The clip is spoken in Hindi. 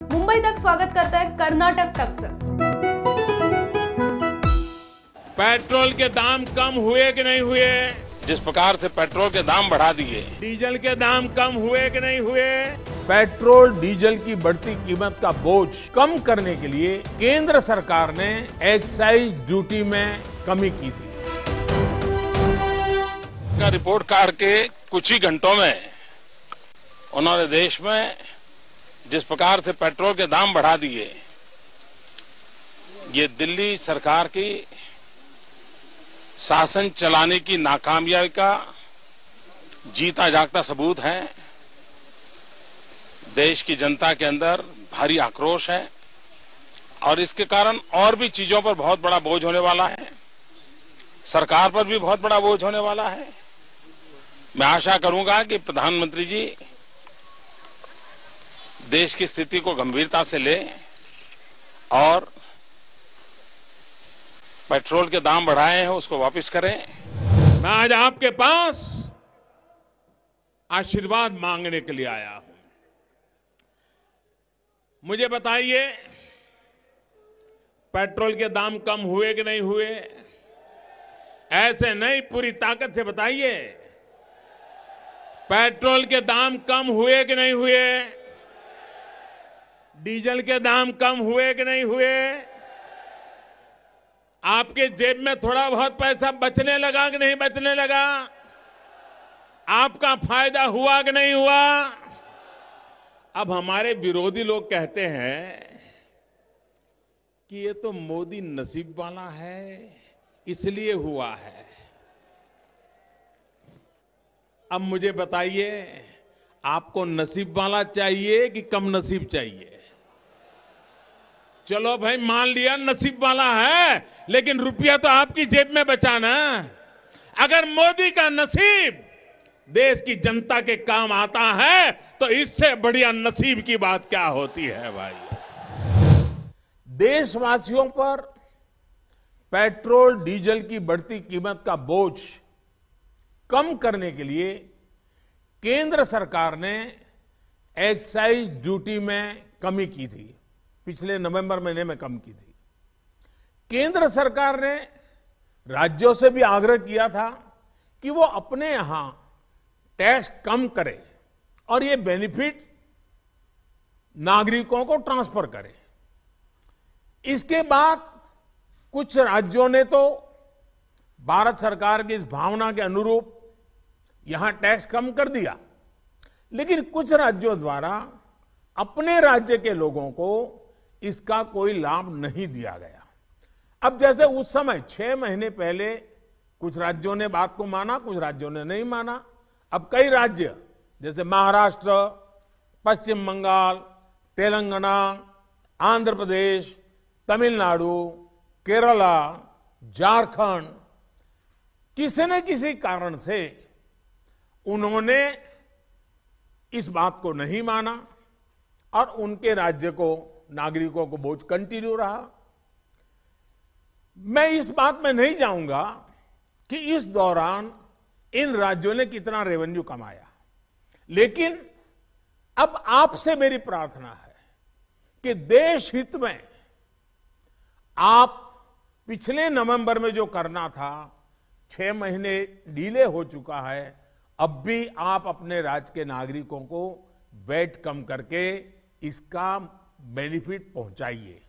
मुंबई तक स्वागत करता है कर्नाटक तकचं। पेट्रोल के दाम कम हुए कि नहीं हुए? जिस प्रकार से पेट्रोल के दाम बढ़ा दिए, डीजल के दाम कम हुए कि नहीं हुए? पेट्रोल डीजल की बढ़ती कीमत का बोझ कम करने के लिए केंद्र सरकार ने एक्साइज ड्यूटी में कमी की थी। का रिपोर्ट कार्ड के कुछ ही घंटों में उन्होंने देश में जिस प्रकार से पेट्रोल के दाम बढ़ा दिए, ये दिल्ली सरकार की शासन चलाने की नाकामयाबी का जीता जागता सबूत है। देश की जनता के अंदर भारी आक्रोश है और इसके कारण और भी चीजों पर बहुत बड़ा बोझ होने वाला है, सरकार पर भी बहुत बड़ा बोझ होने वाला है। मैं आशा करूंगा कि प्रधानमंत्री जी देश की स्थिति को गंभीरता से ले और पेट्रोल के दाम बढ़ाए हैं उसको वापस करें। मैं आज आपके पास आशीर्वाद मांगने के लिए आया हूं। मुझे बताइए, पेट्रोल के दाम कम हुए कि नहीं हुए? ऐसे नहीं, पूरी ताकत से बताइए, पेट्रोल के दाम कम हुए कि नहीं हुए? डीजल के दाम कम हुए कि नहीं हुए? आपके जेब में थोड़ा बहुत पैसा बचने लगा कि नहीं बचने लगा? आपका फायदा हुआ कि नहीं हुआ? अब हमारे विरोधी लोग कहते हैं कि ये तो मोदी नसीब वाला है, इसलिए हुआ है। अब मुझे बताइए, आपको नसीब वाला चाहिए कि कम नसीब चाहिए? चलो भाई, मान लिया नसीब वाला है, लेकिन रुपया तो आपकी जेब में बचा ना। अगर मोदी का नसीब देश की जनता के काम आता है तो इससे बढ़िया नसीब की बात क्या होती है भाई। देशवासियों पर पेट्रोल डीजल की बढ़ती कीमत का बोझ कम करने के लिए केंद्र सरकार ने एक्साइज ड्यूटी में कमी की थी। पिछले नवंबर महीने में कम की थी। केंद्र सरकार ने राज्यों से भी आग्रह किया था कि वो अपने यहां टैक्स कम करे और ये बेनिफिट नागरिकों को ट्रांसफर करे। इसके बाद कुछ राज्यों ने तो भारत सरकार की इस भावना के अनुरूप यहां टैक्स कम कर दिया, लेकिन कुछ राज्यों द्वारा अपने राज्य के लोगों को इसका कोई लाभ नहीं दिया गया। अब जैसे उस समय 6 महीने पहले कुछ राज्यों ने बात को माना, कुछ राज्यों ने नहीं माना। अब कई राज्य जैसे महाराष्ट्र, पश्चिम बंगाल, तेलंगाना, आंध्र प्रदेश, तमिलनाडु, केरला, झारखंड, किसी न किसी कारण से उन्होंने इस बात को नहीं माना और उनके राज्य को, नागरिकों को बोझ कंटिन्यू रहा। मैं इस बात में नहीं जाऊंगा कि इस दौरान इन राज्यों ने कितना रेवेन्यू कमाया, लेकिन अब आपसे मेरी प्रार्थना है कि देश हित में आप पिछले नवंबर में जो करना था, 6 महीने डिले हो चुका है, अब भी आप अपने राज्य के नागरिकों को वैट कम करके इसका बेनिफिट पहुंचाइए।